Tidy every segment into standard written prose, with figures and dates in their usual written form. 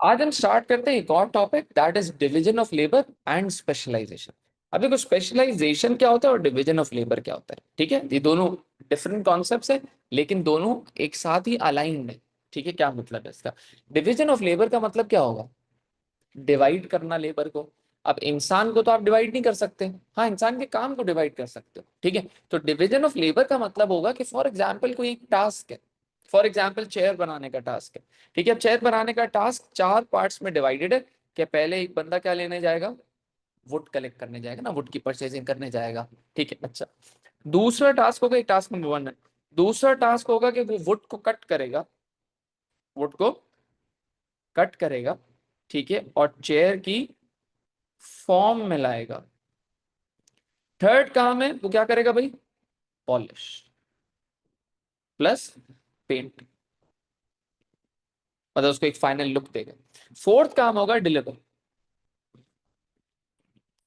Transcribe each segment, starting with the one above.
आज हम स्टार्ट करते हैं एक और topic, that is division of labour and specialisation. अब देखो, स्पेशलाइजेशन क्या होता है और डिवीजन ऑफ लेबर क्या होता है। ठीक है, ये दोनों डिफरेंट कॉन्सेप्ट्स है, लेकिन दोनों एक साथ ही अलाइंड है। ठीक है, क्या मतलब है इसका? डिवीजन ऑफ लेबर का मतलब क्या होगा? डिवाइड करना लेबर को। अब इंसान को तो आप डिवाइड नहीं कर सकते, हाँ इंसान के काम को डिवाइड कर सकते हो। ठीक है, तो डिवीजन ऑफ लेबर का मतलब होगा कि फॉर एग्जाम्पल कोई एक टास्क है, फॉर एग्जाम्पल चेयर बनाने का टास्क है। ठीक है, अब चेयर बनाने का टास्क 4 पार्ट्स में डिवाइडेड है। कि पहले एक बंदा क्या लेने जाएगा? वुड कलेक्ट करने जाएगा ना, वुड की परचेजिंग करने जाएगा। ठीक है, अच्छा। दूसरा टास्क होगा, एक टास्क नंबर 1 है। दूसरा टास्क होगा कि वो वुड को कट करेगा, वुड को कट करेगा। ठीक है, और चेयर की फॉर्म में लाएगा। थर्ड काम है, वो क्या करेगा भाई? पॉलिश प्लस पेंट, मतलब उसको एक फाइनल लुक देगा। फोर्थ काम होगा डिलीवर।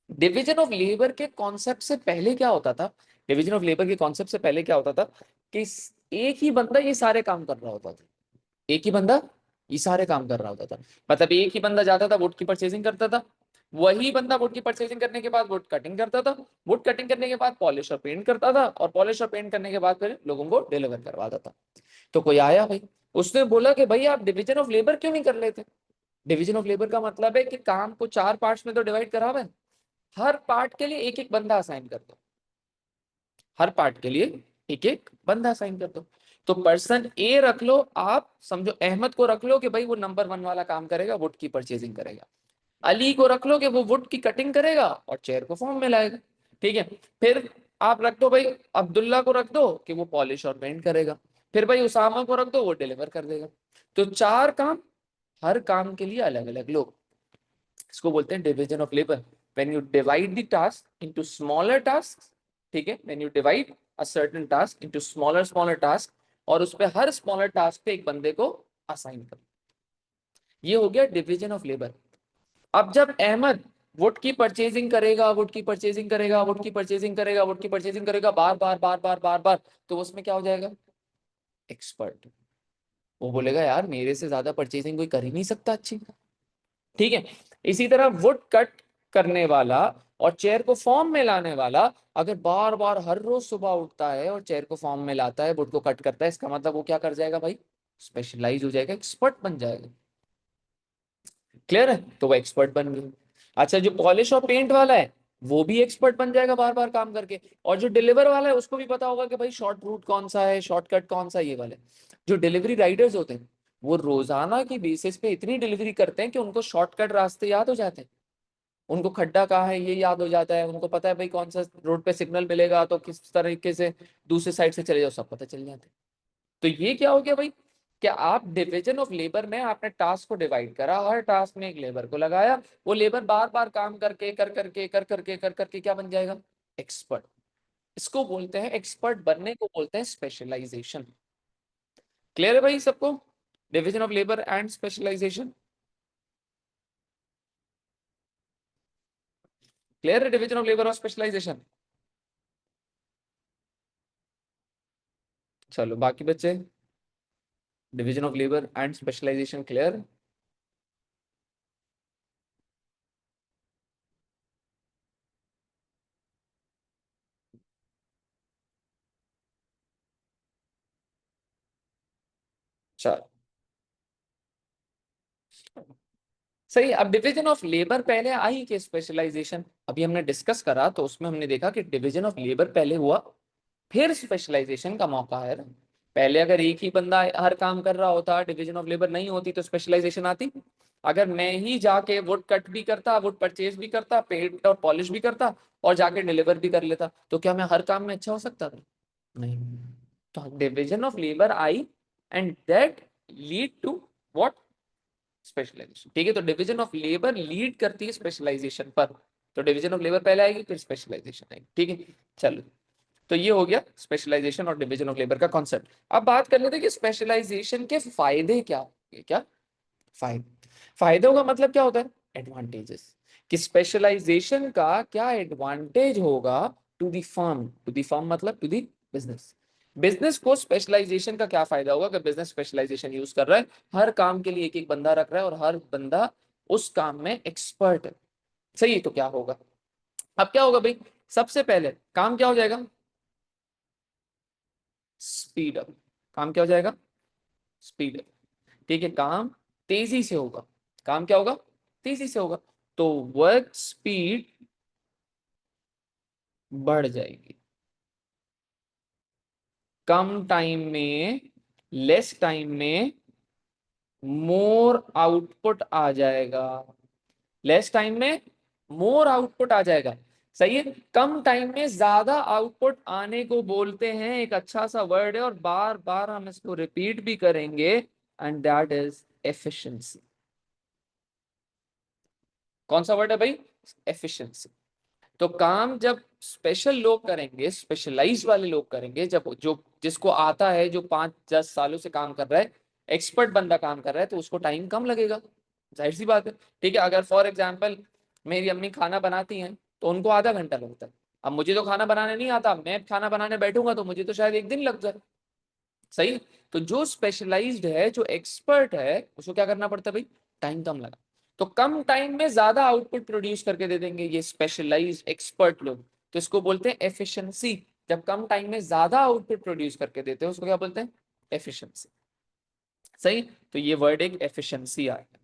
डिवीजन ऑफ लेबर के कॉन्सेप्ट से पहले क्या होता था? डिवीजन ऑफ लेबर के कॉन्सेप्ट से पहले क्या होता था कि एक ही बंदा ये सारे काम कर रहा होता था। एक ही बंदा ये सारे काम कर रहा होता था। मतलब एक ही बंदा जाता था, वुड की परचेजिंग करता था। वही बंदा वुड की परचेजिंग करने के बाद वुड कटिंग करता था। वुड कटिंग करने के बाद पॉलिश और पेंट करता था, और पॉलिश और पेंट करने के बाद फिर लोगों को डिलीवर करवाता था। तो कोई आया भाई, उसने बोला कि भाई आप डिवीजन ऑफ लेबर क्यों नहीं कर लेते? डिवीजन ऑफ लेबर का मतलब है कि काम को 4 पार्ट्स में तो डिवाइड करा हुआ है, हर पार्ट के लिए एक एक बंदा असाइन कर दो। हर पार्ट के लिए एक एक बंदा असाइन कर दो। तो पर्सन ए रख लो, आप समझो अहमद को रख लो कि भाई वो नंबर 1 वाला काम करेगा, वुड की परचेजिंग करेगा। अली को रख लो कि वो वुड की कटिंग करेगा और चेयर को फॉर्म में लाएगा। ठीक है, फिर आप रख दो भाई अब्दुल्ला को रख दो कि वो पॉलिश और पेंट करेगा। फिर भाई उसामा को रख दो, वो डिलीवर कर देगा। तो 4 काम, हर काम के लिए अलग अलग लोग। इसको बोलते हैं division of labour. When you divide the task into smaller task. ठीक है, when you divide a certain task into smaller smaller task, और उस पे हर स्मॉलर टास्क पे एक बंदे को असाइन कर, ये हो गया डिवीजन ऑफ लेबर। अब जब अहमद वुड की परचेजिंग करेगा, वुड की परचेजिंग करेगा, वुड की परचेजिंग करेगा, वुड की परचेजिंग करेगा, बार बार बार बार बार बार, तो उसमें क्या हो जाएगा? एक्सपर्ट। वो बोलेगा यार मेरे से ज्यादा परचेजिंग कोई कर ही नहीं सकता अच्छी। ठीक है, इसी तरह वुड कट करने वाला और चेयर को फॉर्म में लाने वाला, अगर बार बार हर रोज सुबह उठता है और चेयर को फॉर्म में लाता है, वुड को कट करता है, इसका मतलब वो क्या कर जाएगा भाई? स्पेशलाइज हो जाएगा, एक्सपर्ट बन जाएगा। क्लियर है? तो वो एक्सपर्ट बन गया। अच्छा, जो पॉलिश और पेंट वाला है वो भी एक्सपर्ट बन जाएगा बार बार काम करके। और जो डिलीवर वाला है उसको भी पता होगा कि भाई शॉर्ट रूट कौन सा है, शॉर्टकट कौन सा है, ये वाले। जो डिलीवरी राइडर्स होते हैं वो रोजाना की बेसिस पे इतनी डिलीवरी करते हैं कि उनको शॉर्टकट रास्ते याद हो जाते हैं। उनको खड्डा कहाँ है ये याद हो जाता है, उनको पता है भाई कौन सा रोड पे सिग्नल मिलेगा तो किस तरीके से दूसरे साइड से चले जाओ, सब पता चल जाता है। तो ये क्या हो गया भाई? क्या आप डिवीजन ऑफ लेबर में आपने टास्क को डिवाइड करा, हर टास्क में एक लेबर को लगाया, वो लेबर बार बार काम करके कर करके क्या बन जाएगा? एक्सपर्ट। इसको बोलते हैं, एक्सपर्ट बनने को बोलते हैं स्पेशलाइजेशन। क्लियर है भाई सबको? Division of labour and specialisation clear है? डिवीजन ऑफ लेबर और स्पेशलाइजेशन। चलो बाकी बच्चे, division of labour and specialisation clear? चलो सही। अब डिवीजन ऑफ लेबर पहले आई कि स्पेशलाइजेशन? अभी हमने डिस्कस करा तो उसमें हमने देखा कि डिवीजन ऑफ लेबर पहले हुआ, फिर स्पेशलाइजेशन का मौका है ना। पहले अगर एक ही बंदा हर काम कर रहा होता, डिवीजन ऑफ लेबर नहीं होती, तो स्पेशलाइजेशन आती। अगर मैं ही जाके वुड कट भी करता, वुड परचेज भी करता, पेंट और पॉलिश भी करता, और जाके डिलीवर भी कर लेता, तो क्या मैं हर काम में अच्छा हो सकता था? नहीं। तो डिवीजन ऑफ लेबर आई, and that lead to what? Specialisation. ठीक है, तो डिवीजन ऑफ लेबर लीड करती है स्पेशलाइजेशन पर। तो डिवीजन ऑफ लेबर पहले आएगी, फिर स्पेशलाइजेशन आएगी। ठीक है, चलो। तो ये हो गया स्पेशलाइजेशन और डिवीजन ऑफ लेबर का कॉन्सेप्ट। अब बात कर लेते हैं कि स्पेशलाइजेशन के फायदे क्या होंगे। क्या फायदे? फायदों का मतलब क्या होता है? एडवांटेजेस। कि स्पेशलाइजेशन का क्या एडवांटेज होगा to the firm? To the firm मतलब टू द बिजनेस। बिजनेस को स्पेशलाइजेशन का क्या फायदा होगा? अगर बिजनेस स्पेशलाइजेशन यूज कर रहा है, हर काम के लिए एक एक बंदा रख रहा है और हर बंदा उस काम में एक्सपर्ट है, सही है, तो क्या होगा? अब क्या होगा भाई, सबसे पहले काम क्या हो जाएगा? Speed up. काम क्या हो जाएगा? Speed up. ठीक है, काम तेजी से होगा। काम क्या होगा? तेजी से होगा। तो वर्क स्पीड बढ़ जाएगी। कम टाइम में, लेस टाइम में मोर आउटपुट आ जाएगा। लेस टाइम में मोर आउटपुट आ जाएगा, सही है। कम टाइम में ज्यादा आउटपुट आने को बोलते हैं, एक अच्छा सा वर्ड है और बार बार हम इसको रिपीट भी करेंगे, एंड दैट इज एफिशिएंसी। कौन सा वर्ड है भाई? एफिशिएंसी। तो काम जब स्पेशल लोग करेंगे, स्पेशलाइज वाले लोग करेंगे, जब जो जिसको आता है, जो 5-10 सालों से काम कर रहा है, एक्सपर्ट बंदा काम कर रहा है, तो उसको टाइम कम लगेगा, जाहिर सी बात है। ठीक है, अगर फॉर एग्जाम्पल मेरी अम्मी खाना बनाती हैं तो उनको आधा घंटा लगता है। अब मुझे तो खाना बनाने नहीं आता, मैं खाना बनाने बैठूंगा तो मुझे तो शायद एक दिन लग जाए, सही। तो जो स्पेशलाइज्ड है, जो एक्सपर्ट है, उसको क्या करना पड़ता है भाई? टाइम कम लगा। तो कम टाइम में ज्यादा आउटपुट प्रोड्यूस करके दे देंगे ये स्पेशलाइज्ड एक्सपर्ट लोग, तो इसको बोलते हैं एफिशिएंसी। जब कम टाइम में ज्यादा आउटपुट प्रोड्यूस करके देते हैं उसको क्या बोलते हैं? एफिशिएंसी, सही। तो ये वर्ड एक एफिशिएंसी आ गया।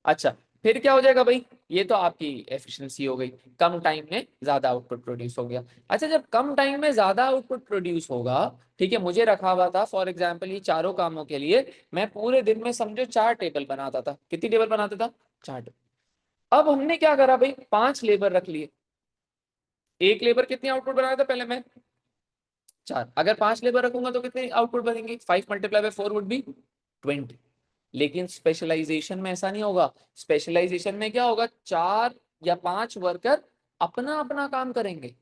अच्छा, फिर क्या हो जाएगा भाई? ये तो आपकी एफिशिएंसी हो गई, कम टाइम में ज्यादा आउटपुट प्रोड्यूस हो गया। अच्छा, जब कम टाइम में ज्यादा आउटपुट प्रोड्यूस होगा, ठीक है, मुझे रखा हुआ था फॉर एग्जांपल ये चारों कामों के लिए, मैं पूरे दिन में समझो 4 टेबल बनाता था। कितनी टेबल बनाता था? 4 टेबल। अब हमने क्या करा भाई, 5 लेबर रख लिए। एक लेबर कितनी आउटपुट बनाया था पहले मैं? 4। अगर 5 लेबर रखूंगा तो कितने आउटपुट बनेंगे? 5 × 4 वुड बी 20। लेकिन स्पेशलाइजेशन में ऐसा नहीं होगा। स्पेशलाइजेशन में क्या होगा, 4 या 5 वर्कर अपना अपना काम करेंगे,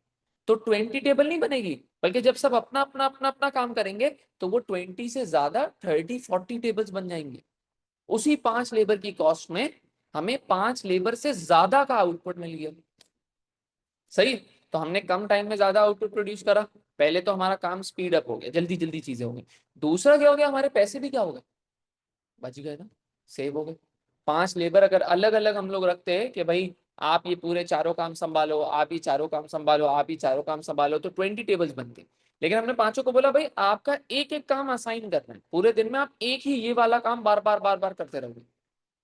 तो 20 टेबल नहीं बनेगी, बल्कि जब सब अपना अपना अपना अपना काम करेंगे तो वो 20 से ज्यादा 30-40 टेबल्स बन जाएंगे। उसी 5 लेबर की कॉस्ट में हमें 5 लेबर से ज्यादा का आउटपुट मिल गया, सही। तो हमने कम टाइम में ज्यादा आउटपुट प्रोड्यूस करा। पहले तो हमारा काम स्पीड अप हो गया, जल्दी जल्दी चीजें हो गई। दूसरा क्या हो गया, हमारे पैसे भी क्या हो गए? बच गए ना, सेव हो गए। 5 लेबर अगर अलग अलग हम लोग रखते हैं कि भाई आप ये पूरे चारों काम संभालो, आप ये चारों काम संभालो, आप ये चारों काम संभालो, तो 20 टेबल्स बनते। लेकिन हमने पांचों को बोला भाई आपका एक एक काम असाइन करना है, पूरे दिन में आप एक ही ये वाला काम बार बार बार बार करते रहोगे,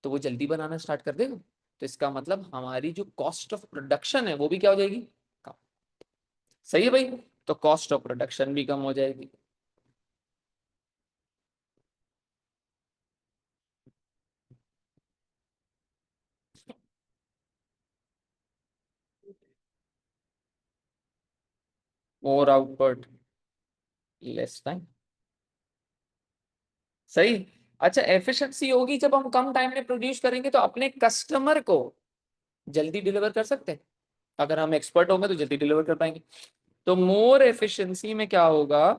तो वो जल्दी बनाना स्टार्ट कर देगा। तो इसका मतलब हमारी जो कॉस्ट ऑफ प्रोडक्शन है वो भी क्या हो जाएगी? कम। सही है भाई। तो कॉस्ट ऑफ प्रोडक्शन भी कम हो जाएगी। मोर आउटपुट, लेस टाइम, सही। अच्छा, एफिशिएंसी होगी जब हम कम टाइम में प्रोड्यूस करेंगे तो अपने कस्टमर को जल्दी डिलीवर कर सकते हैं। अगर हम एक्सपर्ट होंगे तो जल्दी डिलीवर कर पाएंगे। तो मोर एफिशिएंसी में क्या होगा?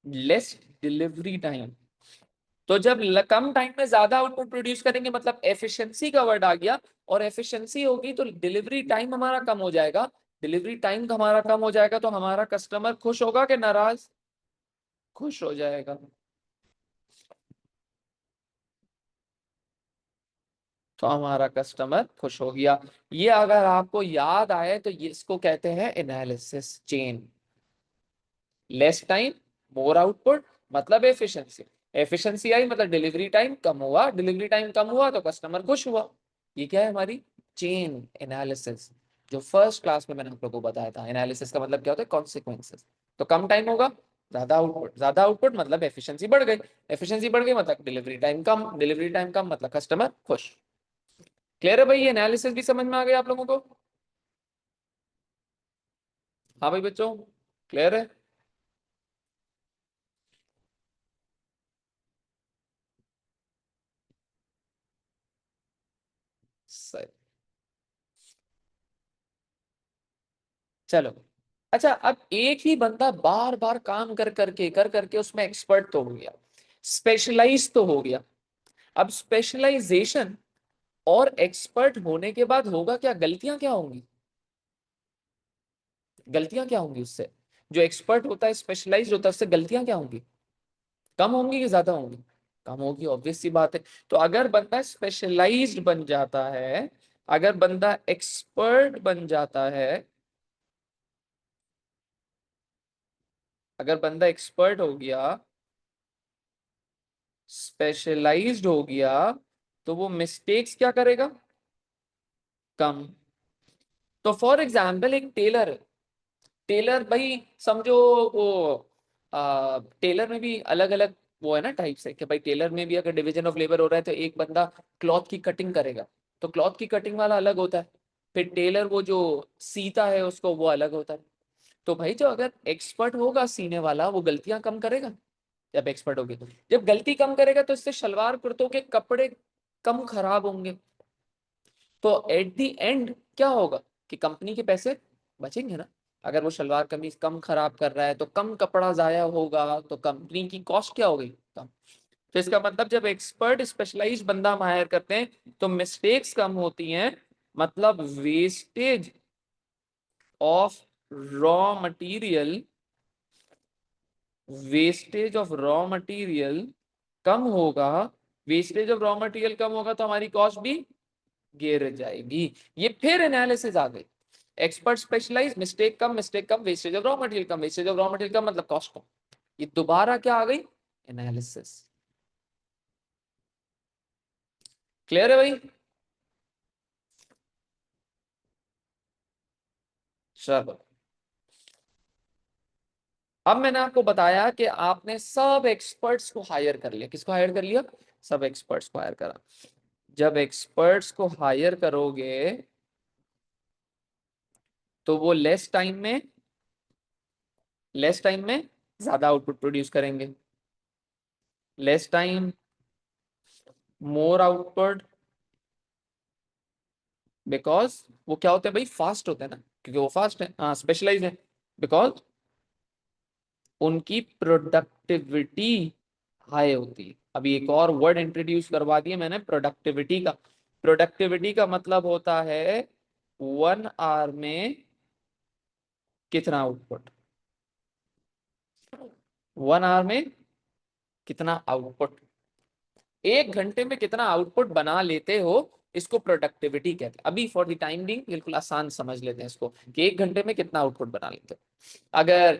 Less delivery time. तो जब कम टाइम में ज्यादा आउटपुट प्रोड्यूस करेंगे मतलब एफिशिएंसी का वर्ड आ गया, और एफिशिएंसी होगी तो डिलीवरी टाइम हमारा कम हो जाएगा। डिलीवरी टाइम हमारा कम हो जाएगा तो हमारा कस्टमर खुश होगा कि नाराज? खुश हो जाएगा। तो हमारा कस्टमर खुश हो गया। ये अगर आपको याद आए तो ये इसको कहते हैं एनालिसिस चेन। लेस टाइम, मोर आउटपुट, मतलब एफिशिएंसी। एफिशिएंसी आई मतलब डिलीवरी टाइम कम हुआ, डिलीवरी टाइम कम हुआ तो कस्टमर खुश हुआ। ये क्या है? हमारी चेन एनालिसिस, जो फर्स्ट क्लास में मैंने आप लोगों को बताया था। एनालिसिस का मतलब क्या होता है? कॉन्सिक्वेंसेस। तो कम टाइम होगा, ज्यादा आउटपुट, ज्यादा आउटपुट मतलब एफिशिएंसी बढ़ गई, एफिशिएंसी बढ़ गई मतलब डिलीवरी टाइम कम, डिलीवरी टाइम कम मतलब कस्टमर खुश। क्लियर है भाई? ये एनालिसिस भी समझ में आ गया आप लोगों को? हाँ भाई बच्चों, क्लियर है? सही। चलो, अच्छा, अब एक ही बंदा बार बार काम कर करके उसमें एक्सपर्ट तो हो गया, स्पेशलाइज तो हो गया। अब स्पेशलाइजेशन और एक्सपर्ट होने के बाद होगा क्या, गलतियां क्या होंगी? गलतियां क्या होंगी उससे? जो एक्सपर्ट होता है, स्पेशलाइज्ड होता है, उससे गलतियां क्या होंगी? कम होंगी कि ज्यादा होंगी? कम होगी, ऑब्वियस सी बात है। तो अगर बंदा स्पेशलाइज्ड बन जाता है, अगर बंदा एक्सपर्ट बन जाता है, अगर बंदा एक्सपर्ट हो गया, स्पेशलाइज्ड हो गया, तो वो मिस्टेक्स क्या करेगा? कम। तो फॉर एग्जाम्पल एक टेलर है, टेलर भाई समझो, वो टेलर में भी अलग अलग वो है ना टाइप्स है, कि भाई टेलर में भी अगर डिवीजन ऑफ लेबर हो रहा है तो एक बंदा क्लॉथ की कटिंग करेगा, तो क्लॉथ की कटिंग वाला अलग होता है। फिर टेलर वो जो सीता है उसको, वो अलग होता है। तो भाई जो अगर एक्सपर्ट होगा सीने वाला, वो गलतियां कम करेगा। जब एक्सपर्ट होगी, जब गलती कम करेगा तो इससे शलवार कुर्तों के कपड़े कम खराब होंगे। तो एट द एंड क्या होगा कि कंपनी के पैसे बचेंगे ना। अगर वो शलवार कमीज कम खराब कर रहा है तो कम कपड़ा जाया होगा, तो कंपनी की कॉस्ट क्या होगी? कम। तो इसका मतलब जब एक्सपर्ट स्पेशलाइज बंदा हम हायर करते हैं तो मिस्टेक्स कम होती हैं, मतलब wastage of raw material, wastage of raw material कम होगा। वेस्टेज ऑफ रॉ मटेरियल कम होगा तो हमारी कॉस्ट भी गिर जाएगी। ये फिर एनालिसिस आ गई। एक्सपर्ट स्पेशलाइज, मिस्टेक कम, वेस्टेज ऑफ रॉ मटेरियल कम, वेस्टेज ऑफ रॉ मटेरियल कम मतलब कॉस्ट कम। ये दोबारा क्या आ गई? एनालिसिस। क्लियर है भाई? चलो, अब मैंने आपको बताया कि आपने सब एक्सपर्ट्स को हायर कर लिया। किसको हायर कर लिया? सब एक्सपर्ट्स को हायर करा। जब एक्सपर्ट्स को हायर करोगे तो वो लेस टाइम में ज्यादा आउटपुट प्रोड्यूस करेंगे। Less time, more output, because वो क्या होते हैं भाई? फास्ट होते हैं ना, क्योंकि वो फास्ट है, हाँ स्पेशलाइज है। बिकॉज उनकी प्रोडक्टिविटी हाई होती है। अभी एक और वर्ड इंट्रोड्यूस करवा दिया मैंने, प्रोडक्टिविटी का। प्रोडक्टिविटी का मतलब होता है 1 आवर में कितना आउटपुट, 1 आवर में कितना आउटपुट, 1 घंटे में कितना आउटपुट बना लेते हो, इसको प्रोडक्टिविटी कहते हैं। अभी फॉर द टाइम बिंग बिल्कुल आसान समझ लेते हैं इसको, कि 1 घंटे में कितना आउटपुट बना लेते हो। अगर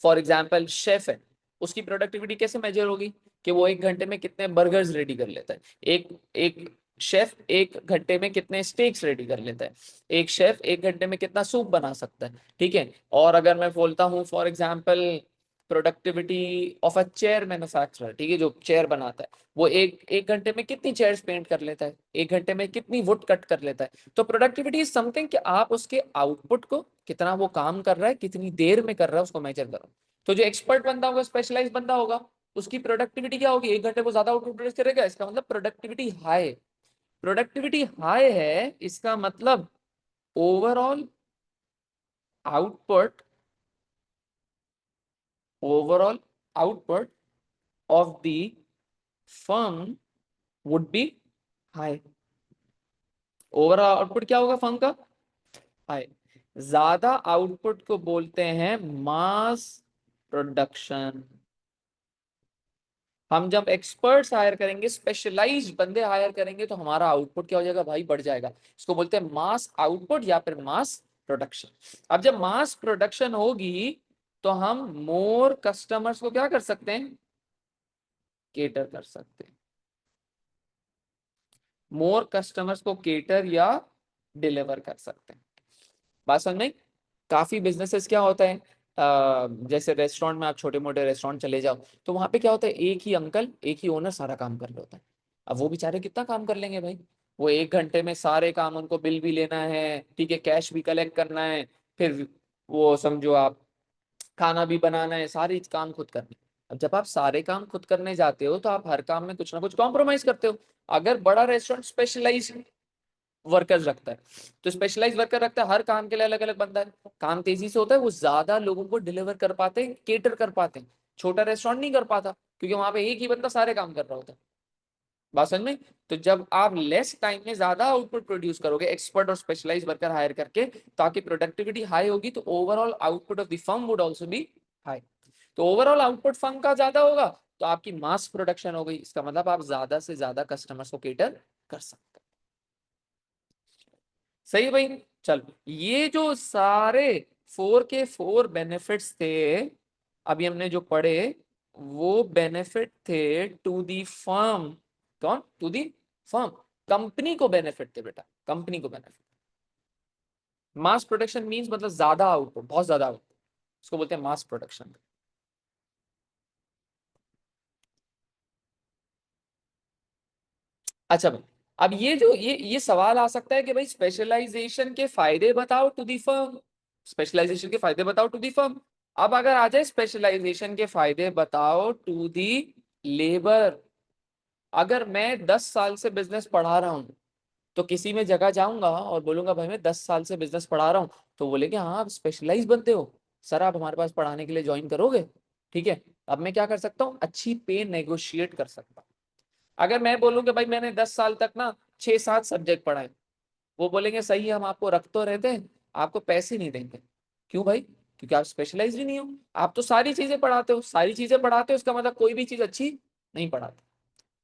फॉर एग्जाम्पल शेफ है, उसकी प्रोडक्टिविटी कैसे मेजर होगी? कि वो 1 घंटे में कितने बर्गर्स रेडी कर लेता है। एक एक शेफ 1 घंटे में कितने स्टेक्स रेडी कर लेता है। एक शेफ 1 घंटे में कितना सूप बना सकता है। ठीक है। और अगर मैं बोलता हूँ for example productivity of a chair manufacturer, ठीक है, जो चेयर बनाता है, वो एक एक घंटे में कितनी चेयर्स पेंट कर लेता है, 1 घंटे में कितनी वुड कट कर लेता है। तो प्रोडक्टिविटी इज समथिंग कि आप उसके आउटपुट को, कितना वो काम कर रहा है, कितनी देर में कर रहा है, उसको मेजर करो। तो जो एक्सपर्ट बंदा होगा, स्पेशलाइज बंदा होगा, उसकी प्रोडक्टिविटी क्या होगी? 1 घंटे को ज्यादा आउटपुट प्रोड्यूस करेगा, इसका मतलब प्रोडक्टिविटी हाई। प्रोडक्टिविटी हाई है, इसका मतलब overall output, overall output of the firm would be high. Overall output क्या होगा फर्म का? हाई। ज्यादा आउटपुट को बोलते हैं मास प्रोडक्शन। हम जब एक्सपर्ट्स हायर करेंगे, स्पेशलाइज्ड बंदे हायर करेंगे, तो हमारा आउटपुट क्या हो जाएगा भाई? बढ़ जाएगा। इसको बोलते हैं मास आउटपुट या फिर मास प्रोडक्शन। अब जब मास प्रोडक्शन होगी तो हम मोर कस्टमर्स को क्या कर सकते हैं? केटर कर सकते हैं। मोर कस्टमर्स को केटर या डिलीवर कर सकते हैं। बात समझ में? काफी बिजनेसेस क्या होता है, जैसे रेस्टोरेंट में आप छोटे मोटे रेस्टोरेंट चले जाओ, तो वहां पे क्या होता है? एक ही अंकल, एक ही ओनर सारा काम कर रहा होता है। अब वो बेचारे कितना काम कर लेंगे भाई? वो 1 घंटे में सारे काम, उनको बिल भी लेना है, ठीक है, कैश भी कलेक्ट करना है, फिर वो समझो आप खाना भी बनाना है, सारे काम खुद करने। अब जब आप सारे काम खुद करने जाते हो तो आप हर काम में कुछ ना कुछ कॉम्प्रोमाइज करते हो। अगर बड़ा रेस्टोरेंट स्पेशलाइज वर्कर्स रखता है, तो स्पेशलाइज वर्कर रखता है, हर काम के लिए अलग अलग बंदा है, काम तेजी से होता है, वो ज्यादा लोगों को डिलीवर कर पाते हैं, केटर कर पाते हैं। छोटा रेस्टोरेंट नहीं कर पाता, क्योंकि वहां पे एक ही बंदा सारे काम कर रहा होता है। बात समझ में? तो जब आप लेस टाइम में ज्यादा आउटपुट प्रोड्यूस करोगे एक्सपर्ट और स्पेशलाइज वर्कर हायर करके, तो आपकी प्रोडक्टिविटी हाई होगी, तो overall output of the firm would also be high. तो ओवरऑल आउटपुट फर्म का ज्यादा होगा तो आपकी मास प्रोडक्शन हो गई, इसका मतलब आप ज्यादा से ज्यादा कस्टमर्स को केटर कर सकते हैं। सही है भाई? चलो, ये जो सारे 4 के 4 बेनिफिट्स थे अभी हमने जो पढ़े, वो बेनिफिट थे टू दी फर्म। कौन? टू दी फर्म, कंपनी को बेनिफिट थे बेटा, कंपनी को बेनिफिट। मास प्रोडक्शन मींस मतलब ज्यादा आउटपुट, बहुत ज्यादा आउटपुट, उसको बोलते हैं मास प्रोडक्शन। अच्छा भाई, अब ये जो ये सवाल आ सकता है कि भाई स्पेशलाइजेशन के फायदे बताओ टू दी फर्म, स्पेशलाइजेशन के फायदे बताओ टू दी फर्म। अब अगर आ जाए स्पेशलाइजेशन के फायदे बताओ टू दी लेबर, अगर मैं 10 साल से बिजनेस पढ़ा रहा हूँ तो किसी में जगह जाऊंगा और बोलूंगा भाई मैं 10 साल से बिजनेस पढ़ा रहा हूँ, तो बोलेंगे हाँ आप स्पेशलाइज बनते हो, सर आप हमारे पास पढ़ाने के लिए ज्वाइन करोगे? ठीक है, अब मैं क्या कर सकता हूँ, अच्छी पे नेगोशिएट कर सकता हूँ। अगर मैं बोलूँ कि भाई मैंने 10 साल तक ना 6-7 सब्जेक्ट पढ़ाए, वो बोलेंगे सही है, हम आपको रख तो रहते हैं, आपको पैसे नहीं देंगे। क्यों भाई? क्योंकि आप स्पेशलाइज ही नहीं हो, आप तो सारी चीजें पढ़ाते हो, सारी चीजें पढ़ाते हो, इसका मतलब कोई भी चीज अच्छी नहीं पढ़ाते।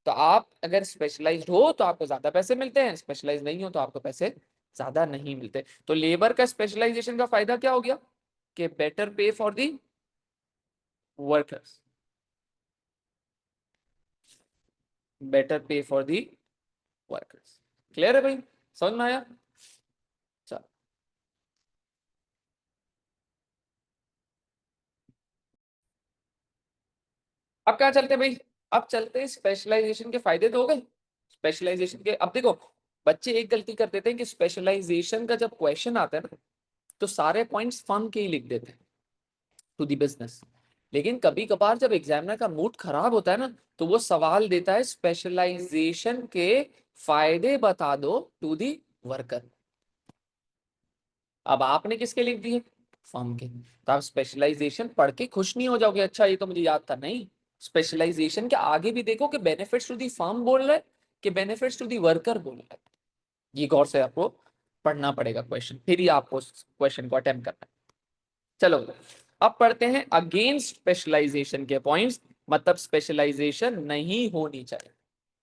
तो आप अगर स्पेशलाइज्ड हो तो आपको ज्यादा पैसे मिलते हैं, स्पेशलाइज नहीं हो तो आपको पैसे ज्यादा नहीं मिलते। तो लेबर का स्पेशलाइजेशन का फायदा क्या हो गया कि बेटर पे फॉर दी वर्कर्स, बेटर पे फॉर दी वर्कर्स। क्लियर है भाई? समझ में आया? चलो, अब क्या चलते हैं भाई, अब चलते हैं स्पेशलाइजेशन के फायदे तो हो गए। स्पेशलाइजेशन के, अब देखो बच्चे एक गलती कर देते हैं कि स्पेशलाइजेशन का जब क्वेश्चन आता है ना, तो सारे पॉइंट्स फर्म के ही लिख देते हैं टू दी बिजनेस। लेकिन कभी कभार जब एग्जामिनर का मूड खराब होता है ना, तो वो सवाल देता है स्पेशलाइजेशन के फायदे बता दो टू दी वर्कर। अब आपने किसके लिख दिए? फर्म के। तो आप स्पेशलाइजेशन पढ़ के खुश नहीं हो जाओगे, अच्छा ये तो मुझे याद था, नहीं। स्पेशलाइजेशन के आगे भी देखो कि बेनिफिट्स टू दी फर्म बोल रहा है कि बेनिफिट्स टू दी वर्कर बोल रहा है। ये गौर से आपको पढ़ना पड़ेगा क्वेश्चन, फिर ही आपको क्वेश्चन को अटेम्प्ट करना है। चलो, अब पढ़ते हैं अगेंस्ट स्पेशलाइजेशन के पॉइंट्स, मतलब स्पेशलाइजेशन नहीं होनी चाहिए,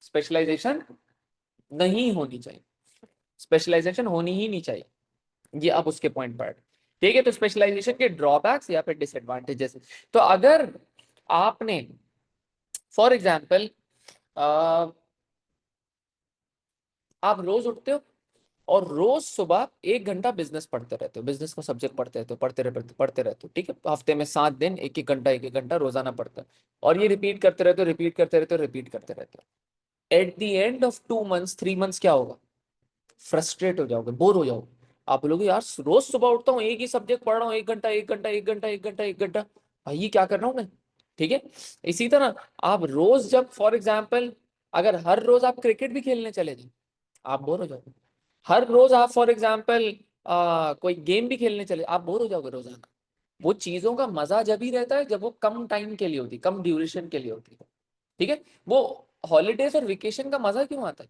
स्पेशलाइजेशन नहीं होनी चाहिए, स्पेशलाइजेशन होनी ही नहीं चाहिए। ये अब उसके पॉइंट पर, ठीक है। तो स्पेशलाइजेशन के ड्रॉबैक्स या फिर डिसएडवांटेजेस। तो अगर आपने फॉर एग्जाम्पल आप रोज उठते हो और रोज सुबह 1 घंटा बिजनेस पढ़ते रहते हो, बिजनेस का सब्जेक्ट पढ़ते रहते हो, पढ़ते रहते हो, ठीक है। हफ्ते में 7 दिन 1-1 घंटा 1-1 घंटा रोजाना पढ़ते हो, और ये रिपीट करते रहते हो, रिपीट करते रहते हो, रिपीट करते रहते हो। At the end of 2 months 3 months क्या होगा? फ्रस्ट्रेट हो जाओगे, बोर हो जाओगे। आप बोलोगे यार रोज सुबह उठता हूँ, एक ही सब्जेक्ट पढ़ रहा हूँ, 1 घंटा 1 घंटा 1 घंटा 1 घंटा 1 घंटा, भाई ये क्या कर रहा हूँ मैं? ठीक है। इसी तरह आप रोज जब फॉर एग्जाम्पल अगर हर रोज आप क्रिकेट भी खेलने चले जाए, आप बोर हो जाओगे। हर रोज आप फॉर एग्जाम्पल कोई गेम भी खेलने चले, आप बोर हो जाओगे रोजाना। वो चीजों का मजा जब ही रहता है जब वो कम टाइम के लिए होती, कम ड्यूरेशन के लिए होती है, ठीक है। वो हॉलीडेज और वेकेशन का मजा क्यों आता है?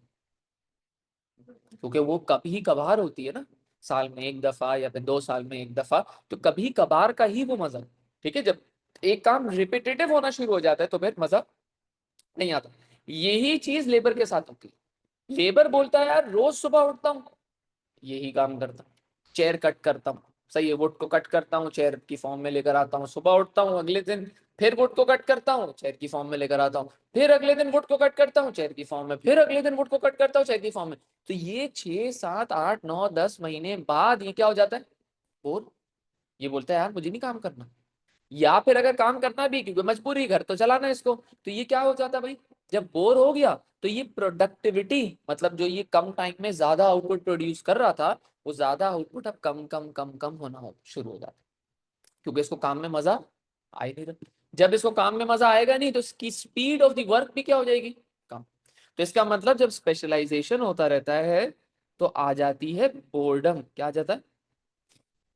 क्योंकि वो कभी कभार होती है ना, साल में एक दफा या फिर 2 साल में एक दफा, तो कभी कभार का ही वो मजा है, ठीक है। जब एक काम रिपीटेटिव होना शुरू हो जाता है तो फिर मजा नहीं आता। यही चीज लेबर के साथ होती है। लेबर बोलता है यार रोज सुबह उठता हूँ, यही काम करता हूँ, चेयर कट करता हूँ, सही है, वुड को कट करता हूँ, चेयर की फॉर्म में लेकर आता हूँ, सुबह उठता हूँ, अगले दिन फिर वुड को कट करता हूँ, चेयर की फॉर्म में लेकर आता हूँ, फिर अगले दिन वुड को कट करता हूँ, चेयर की फॉर्म में, फिर अगले दिन वुड को कट करता हूँ, चेयर की फॉर्म में। तो ये 6 7 8 9 10 महीने बाद ये क्या हो जाता है? बोर। ये बोलता है यार मुझे नहीं काम करना, या फिर अगर काम करना भी क्योंकि मजबूरी, घर तो चलाना है इसको, तो ये क्या हो जाता है भाई? जब बोर हो गया तो ये प्रोडक्टिविटी, मतलब जो ये कम टाइम में ज्यादा आउटपुट प्रोड्यूस कर रहा था, वो ज्यादा आउटपुट अब कम कम कम कम होना शुरू हो जाता है, क्योंकि इसको काम में मजा आ ही नहीं रहा। जब इसको काम में मजा आएगा नहीं तो इसकी स्पीड ऑफ द वर्क भी क्या हो जाएगी? कम। तो इसका मतलब जब स्पेशलाइजेशन होता रहता है तो आ जाती है बोर्डम। क्या आ जाता है?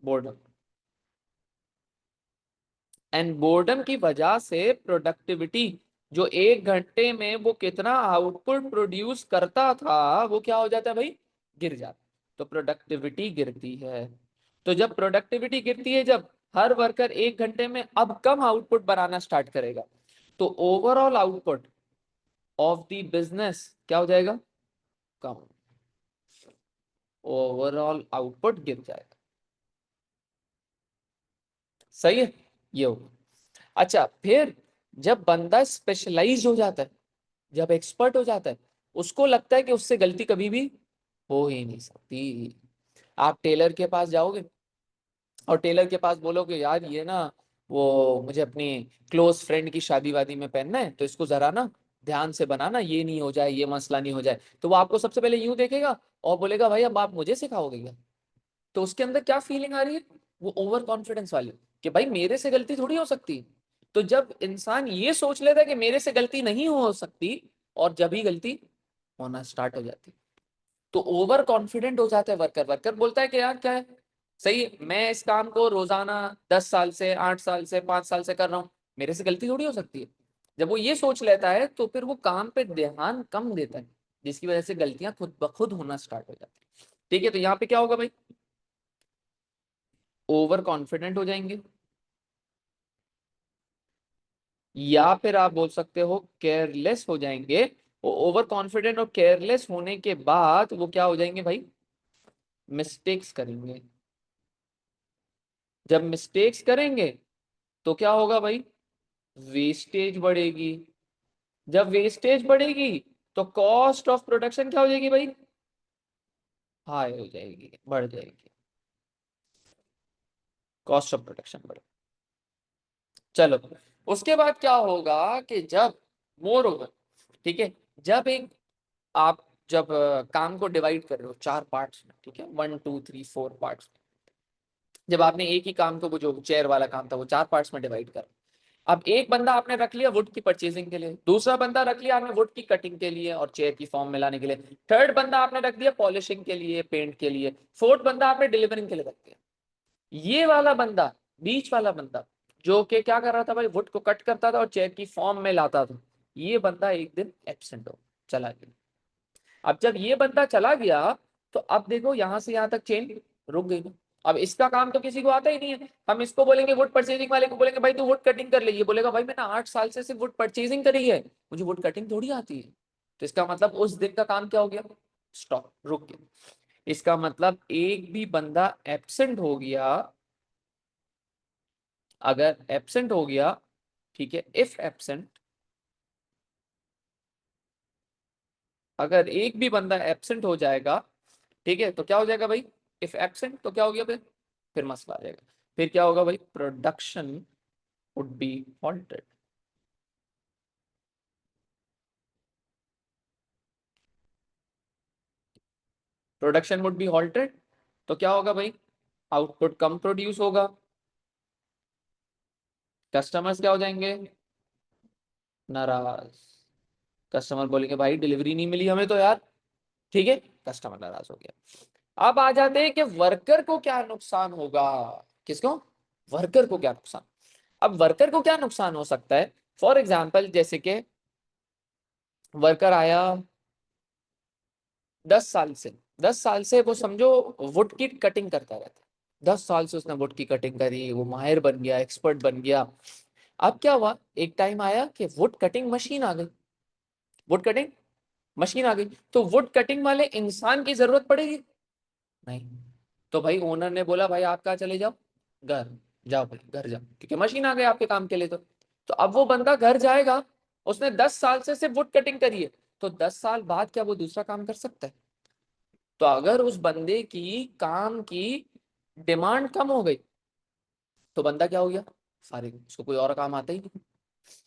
बोर्डम। एंड बोर्डम की वजह से प्रोडक्टिविटी जो 1 घंटे में वो कितना आउटपुट प्रोड्यूस करता था वो क्या हो जाता है भाई, गिर जाता है। तो प्रोडक्टिविटी गिरती है। तो जब प्रोडक्टिविटी गिरती है, जब हर वर्कर 1 घंटे में अब कम आउटपुट बनाना स्टार्ट करेगा, तो overall output of the business क्या हो जाएगा, कम। ओवरऑल आउटपुट गिर जाएगा। सही है, ये होगा। अच्छा, फिर जब बंदा स्पेशलाइज हो जाता है, जब एक्सपर्ट हो जाता है, उसको लगता है कि उससे गलती कभी भी हो ही नहीं सकती। आप टेलर के पास जाओगे और टेलर के पास बोलोगे यार ये ना, वो मुझे अपनी क्लोज फ्रेंड की शादी वादी में पहनना है, तो इसको जरा ना ध्यान से बनाना, ये नहीं हो जाए, ये मसला नहीं हो जाए। तो वो आपको सबसे पहले यूं देखेगा और बोलेगा भाई अब आप मुझे सिखाओगे क्या। तो उसके अंदर क्या फीलिंग आ रही है, वो ओवर कॉन्फिडेंस वाली, कि भाई मेरे से गलती थोड़ी हो सकती। तो जब इंसान ये सोच लेता है कि मेरे से गलती नहीं हो सकती, और जब ही गलती होना स्टार्ट हो जाती, तो ओवर कॉन्फिडेंट हो जाता है वर्कर। वर्कर बोलता है कि यार क्या है, सही है, मैं इस काम को रोजाना 10 साल से, 8 साल से, 5 साल से कर रहा हूँ, मेरे से गलती थोड़ी हो सकती है। जब वो ये सोच लेता है तो फिर वो काम पे ध्यान कम देता है, जिसकी वजह से गलतियां खुद ब खुद होना स्टार्ट हो जाती है। ठीक है, तो यहाँ पे क्या होगा भाई, ओवर कॉन्फिडेंट हो जाएंगे, या फिर आप बोल सकते हो केयरलेस हो जाएंगे। वो ओवर कॉन्फिडेंट और केयरलेस होने के बाद वो क्या हो जाएंगे भाई, मिस्टेक्स करेंगे। जब मिस्टेक्स करेंगे तो क्या होगा भाई, वेस्टेज बढ़ेगी। जब वेस्टेज बढ़ेगी तो कॉस्ट ऑफ प्रोडक्शन क्या हो जाएगी भाई, हाई हो जाएगी, बढ़ जाएगी। कॉस्ट ऑफ प्रोडक्शन बढ़े। चलो, उसके बाद क्या होगा कि जब, मोर ओवर, ठीक है, जब एक, आप जब काम को डिवाइड कर रहे हो 4 पार्ट्स में, ठीक है, 1 2 3 4 पार्ट्स, जब आपने एक ही काम को, वो जो चेयर वाला काम था, वो 4 पार्ट्स में डिवाइड कर, अब एक बंदा आपने रख लिया वुड की परचेजिंग के लिए, दूसरा बंदा रख लिया आपने वुड की कटिंग के लिए और चेयर की फॉर्म में लाने के लिए, थर्ड बंदा आपने रख दिया पॉलिशिंग के लिए, पेंट के लिए, फोर्थ बंदा आपने डिलीवरिंग के लिए रख दिया। ये वाला बंदा, बीच वाला बंदा, जो कि क्या कर रहा था भाई, वुड को कट करता था और चेयर की फॉर्म में लाता था, ये बंदा एक दिन एब्सेंट हो, चला गया। अब जब ये बंदा चला गया, तो अब देखो यहां से यहां तक चेन रुक गई ना। अब इसका काम तो किसी को आता ही नहीं है, हम इसको बोलेंगे, वुड परचेजिंग वाले को बोलेंगे भाई तू वुड कटिंग कर ले, ये बोलेगा भाई मैंने 8 साल से सिर्फ वुड परचेजिंग करी है, मुझे वुड कटिंग थोड़ी आती है। तो इसका मतलब उस दिन का काम क्या हो गया, स्टॉप, रुक गया। इसका मतलब एक भी बंदा एब्सेंट हो गया, अगर एब्सेंट हो गया, ठीक है, इफ एब्सेंट, अगर एक भी बंदा एब्सेंट हो जाएगा, ठीक है, तो क्या हो जाएगा भाई, इफ एब्सेंट तो क्या हो गया फिर मसला आ जाएगा। फिर क्या होगा भाई, production would be halted. Production would be halted, तो क्या होगा भाई, आउटपुट कम प्रोड्यूस होगा, कस्टमर्स क्या हो जाएंगे, नाराज। कस्टमर बोलेंगे भाई डिलीवरी नहीं मिली हमें तो यार, ठीक है, कस्टमर नाराज हो गया। अब आ जाते हैं कि वर्कर को क्या नुकसान होगा। किसको, वर्कर को क्या नुकसान। अब वर्कर को क्या नुकसान हो सकता है, फॉर एग्जाम्पल जैसे कि वर्कर आया 10 साल से, 10 साल से वो समझो वुड की कटिंग करता रहता है, 10 साल से उसने वुड की कटिंग करी, वो माहिर बन गया, एक्सपर्ट बन गया। अब क्या हुआ, एक टाइम आया कि वुड कटिंग मशीन आ गई, वुड कटिंग मशीन आ गई, तो वुड कटिंग वाले इंसान की जरूरत पड़ेगी नहीं। तो भाई ओनर ने बोला भाई आप कहाँ चले जाओ, घर, जाओ भाई घर जाओ, क्योंकि मशीन आ गई आपके काम के लिए। तो अब वो बंदा घर जाएगा, उसने 10 साल से सिर्फ वुड कटिंग करी है, तो 10 साल बाद क्या वो दूसरा काम कर सकता है। तो अगर उस बंदे की काम की डिमांड कम हो गई, तो बंदा क्या हो गया, सारे, उसको कोई और काम आता ही नहीं।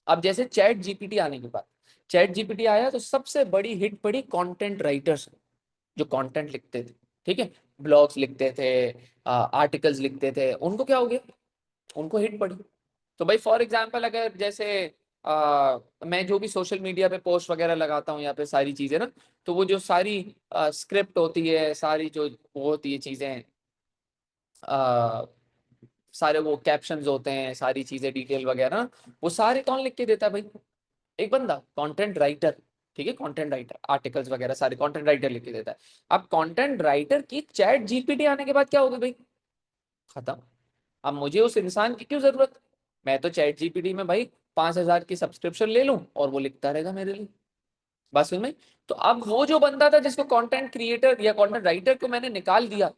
अब जैसे चैट जीपीटी आने के बाद, चैट जीपीटी आया तो सबसे बड़ी हिट पड़ी कंटेंट राइटर्स, जो कंटेंट लिखते थे, ठीक है, ब्लॉग्स लिखते थे, आर्टिकल्स लिखते थे, उनको क्या हो गया, उनको हिट पड़ी। तो भाई फॉर एग्जांपल अगर जैसे मैं जो भी सोशल मीडिया पे पोस्ट वगैरह लगाता हूँ, या पे सारी चीजें ना, तो वो जो सारी स्क्रिप्ट होती है, सारी जो वो होती है चीजें, आ, सारे वो कैप्शंस होते हैं, सारी चीजें डिटेल वगैरह, वो सारे कौन लिख के देता है भाई, एक बंदा कंटेंट राइटर, ठीक है, कंटेंट राइटर आर्टिकल्स वगैरह सारे कंटेंट राइटर लिख के देता है। अब कंटेंट राइटर की चैट जीपीटी आने के बाद क्या होगा भाई, खत्म। अब मुझे उस इंसान की क्यों जरूरत, मैं तो चैट जीपीटी में भाई 5,000 की सब्सक्रिप्शन ले लूं और वो लिखता रहेगा मेरे लिए। बात समझ में। तो अब वो जो बंदा था जिसको कंटेंट क्रिएटर या कंटेंट राइटर को मैंने निकाल दिया,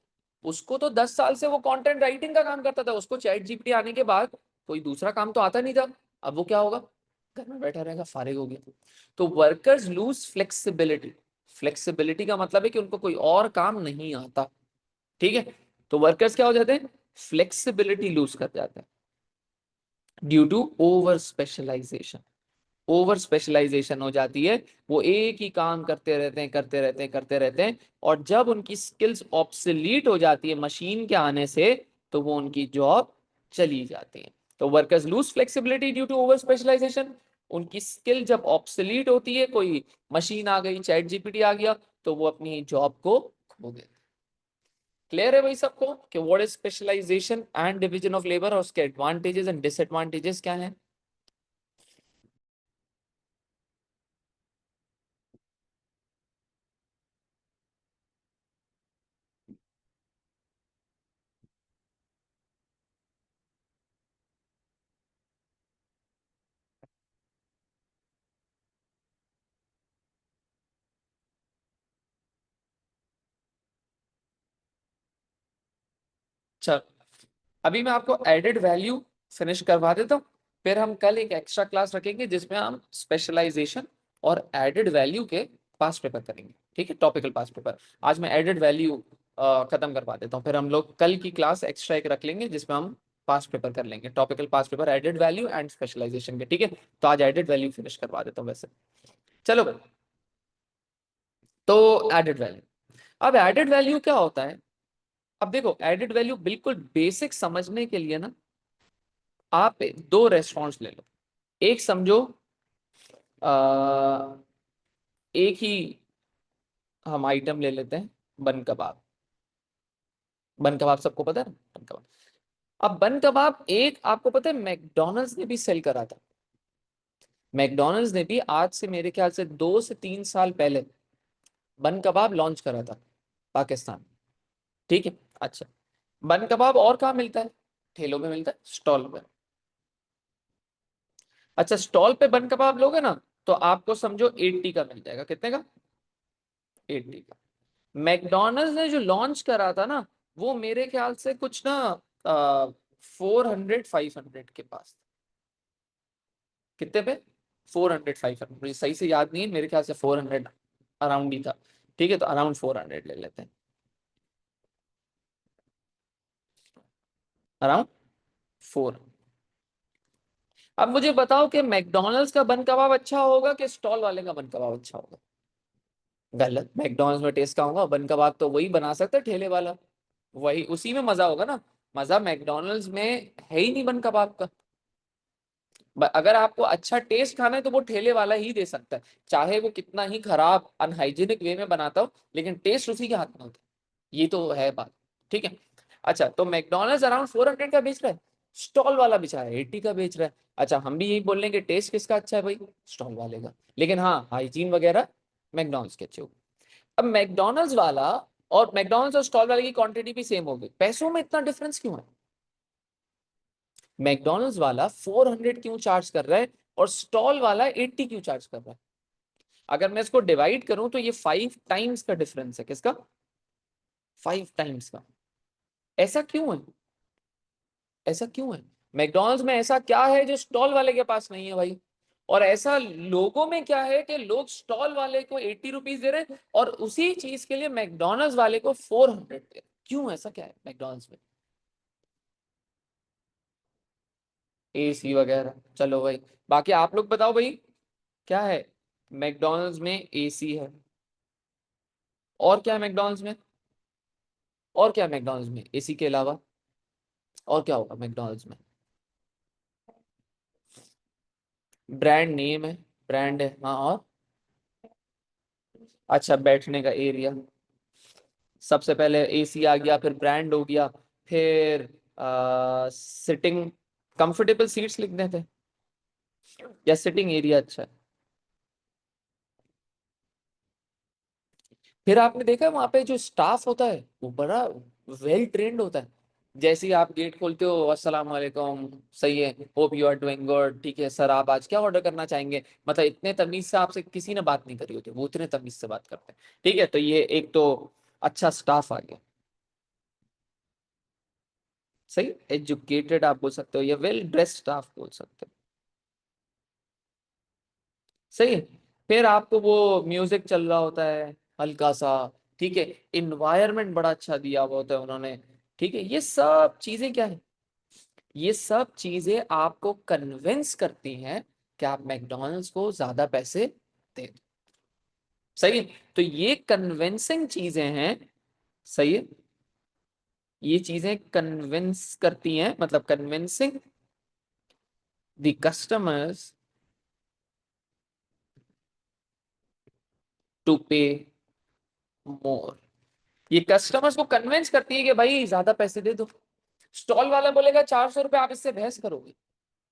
उसको तो 10 साल से वो कंटेंट राइटिंग का काम करता था, उसको चैट जीपीटी आने के बाद कोई दूसरा काम तो आता नहीं था। अब वो क्या होगा, घर में बैठा रहेगा, फारिग हो गया। तो वर्कर्स लूज फ्लेक्सिबिलिटी। फ्लेक्सिबिलिटी का मतलब है कि उनको कोई और काम नहीं आता, ठीक है। तो वर्कर्स क्या हो जाते हैं, फ्लेक्सिबिलिटी लूज कर जाते हैं due to over specialisation. Over specialisation हो जाती है, वो एक ही काम करते रहते हैं करते रहते हैं करते रहते हैं, और जब उनकी स्किल्स ऑब्सोलीट हो जाती है मशीन के आने से, तो वो उनकी जॉब चली जाती है। तो workers lose flexibility due to over specialisation. उनकी स्किल जब ऑब्सोलीट होती है, कोई मशीन आ गई, चैट जीपीटी आ गया, तो वो अपनी जॉब को खो देते हैं। क्लियर है भाई सबको कि what is specialisation and division of labour और उसके एडवांटेजेस एंड डिसएडवांटेजेस क्या हैं। चल, अभी मैं आपको एडेड वैल्यू फिनिश करवा देता हूँ, फिर हम कल एक एक्स्ट्रा क्लास रखेंगे जिसमें हम स्पेशलाइजेशन और एडेड वैल्यू के पास्ट पेपर करेंगे, ठीक है, टॉपिकल पास्ट पेपर। आज मैं एडेड वैल्यू खत्म करवा देता हूँ, फिर हम लोग कल की क्लास एक्स्ट्रा एक रख लेंगे जिसमें हम पास्ट पेपर कर लेंगे, topical past paper added value and specialisation के, ठीक है। तो आज एडेड वैल्यू फिनिश करवा देता हूँ वैसे। चलो भाई, तो एडेड वैल्यू, अब एडेड वैल्यू क्या होता है। अब देखो, एडेड वैल्यू बिल्कुल बेसिक समझने के लिए ना, आप दो रेस्टोरेंट्स ले लो। एक समझो, आ, एक ही हम आइटम ले लेते हैं, बन कबाब। बन कबाब सबको पता है ना, बन कबाब। अब बन कबाब एक आपको पता है मैकडोनल्ड्स ने भी सेल करा था। मैकडोनल्ड्स ने भी आज से मेरे ख्याल से 2 से 3 साल पहले बन कबाब लॉन्च करा था पाकिस्तान, ठीक है। अच्छा, बन कबाब और कहाँ मिलता है, ठेलों में मिलता है, स्टॉल पे। अच्छा, स्टॉल पे बन कबाब लोगे ना, तो आपको समझो 80 का मिल जाएगा, कितने का, 80 का। मैकडोनल्ड्स ने जो लॉन्च करा था ना, वो मेरे ख्याल से कुछ ना 400 500 के पास। कितने पे, 400 500, मुझे सही से याद नहीं है, मेरे ख्याल से 400 अराउंड ही था, ठीक है। तो अराउंड 400 ले लेते हैं, अराउंड 4। अब मुझे बताओ कि मैकडोनल्ड्स का बन कबाब अच्छा होगा कि स्टॉल वाले का बन कबाब अच्छा होगा। गलत, मैकडोनल्ड्स में टेस्ट का होगा, बन कबाब तो वही बना सकता है ठेले वाला, वही उसी में मजा होगा ना। मजा मैकडोनल्ड्स में है ही नहीं बन कबाब का। अगर आपको अच्छा टेस्ट खाना है तो वो ठेले वाला ही दे सकता है, चाहे वो कितना ही खराब अनहाइजीनिक वे में बनाता हो, लेकिन टेस्ट उसी के हाथ में होता है, ये तो है बात, ठीक है। अच्छा, तो मैकडोनल्ड्स अराउंड 400 का बेच रहा है, स्टॉल वाला बेचारा 80 का बेच रहा है। अच्छा, हम भी यही बोल रहे हैं कि टेस्ट किसका अच्छा है भाई, स्टॉल वाले का, लेकिन हाँ हाइजीन वगैरह मैकडोनल्ड्स के अच्छे हो। अब मैकडोनल्ड्स वाला और मैकडोनल्ड्स और स्टॉल वाले की क्वांटिटी भी सेम हो गई, पैसों में इतना डिफरेंस क्यों है। मैकडोनल्ड्स वाला 400 क्यों चार्ज कर रहा है और स्टॉल वाला 80 क्यों चार्ज कर रहा है। अगर मैं इसको डिवाइड करूं तो ये 5 टाइम्स का डिफरेंस है, किसका, 5 टाइम्स का। ऐसा क्यों है, ऐसा क्यों है। मैकडोनल्ड्स में ऐसा क्या है जो स्टॉल वाले के पास नहीं है भाई, और ऐसा लोगों में क्या है कि लोग स्टॉल वाले को 80 रुपीज दे रहे हैं और उसी चीज के लिए मैकडोनल्ड्स वाले को 400 दे रहे हैं। क्यों, ऐसा क्या है मैकडोनल्ड्स में। एसी वगैरह, चलो भाई, बाकी आप लोग बताओ भाई, क्या है मैकडोनल्ड्स में, एसी है, और क्या है मैकडोनल्ड्स में, और क्या है मैकडोनल्ड्स में एसी के अलावा, और क्या होगा मैकडोनल्ड्स में। ब्रांड नेम है, ब्रांड है हाँ, और अच्छा बैठने का एरिया, सबसे पहले एसी आ गया, फिर ब्रांड हो गया, फिर सिटिंग, कंफर्टेबल सीट्स लिखने थे, या सिटिंग एरिया अच्छा है। फिर आपने देखा है वहां पे जो स्टाफ होता है वो बड़ा वेल ट्रेंड होता है। जैसे ही आप गेट खोलते हो, अस्सलाम वालेकुम, सही है, hope you are doing good, ठीक है सर आप आज क्या ऑर्डर करना चाहेंगे, मतलब इतने तमीज से आपसे किसी ने बात नहीं करी होती, वो इतने तमीज से बात करते हैं। ठीक है, तो ये एक तो अच्छा स्टाफ आ गया, सही, एजुकेटेड आप बोल सकते हो या वेल ड्रेस्ड स्टाफ बोल सकते हो, सही है। फिर आपको वो म्यूजिक चल रहा होता है हल्का सा, ठीक है, इन्वायरमेंट बड़ा अच्छा दिया हुआ होता है उन्होंने, ठीक है, ये सब चीजें क्या है, ये सब चीजें आपको कन्विंस करती हैं कि आप मैकडॉनल्ड्स को ज्यादा पैसे दे दो, सही है। तो ये कन्विंसिंग चीजें हैं, सही है, ये चीजें कन्विंस करती हैं, मतलब कन्विंसिंग द कस्टमर्स टू पे मोर, ये कस्टमर्स को कन्विंस करती है कि भाई ज्यादा पैसे दे दो। स्टॉल वाला बोलेगा 400 रुपए, आप इससे बहस करोगे,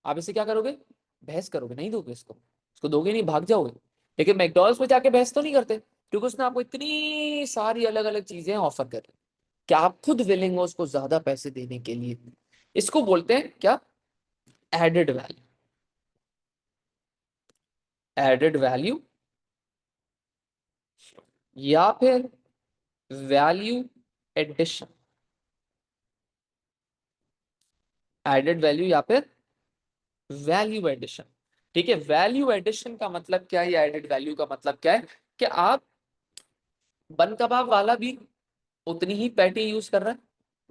आप इससे क्या करोगे, बहस करोगे, नहीं दोगे इसको, इसको दोगे नहीं, भाग जाओगे। लेकिन मैकडॉनल्ड्स में जाके बहस तो नहीं करते, क्योंकि उसने आपको इतनी सारी अलग अलग चीजें ऑफर कर रही कि आप खुद विलिंग हो उसको ज्यादा पैसे देने के लिए। इसको बोलते हैं क्या, एडेड वैल्यू, एडेड वैल्यू या फिर वैल्यू एडिशन, एडेड वैल्यू या फिर वैल्यू एडिशन। ठीक है, वैल्यू एडिशन का मतलब क्या है, एडेड वैल्यू का मतलब क्या है, कि आप बन कबाब वाला भी उतनी ही पैटी यूज कर रहा है,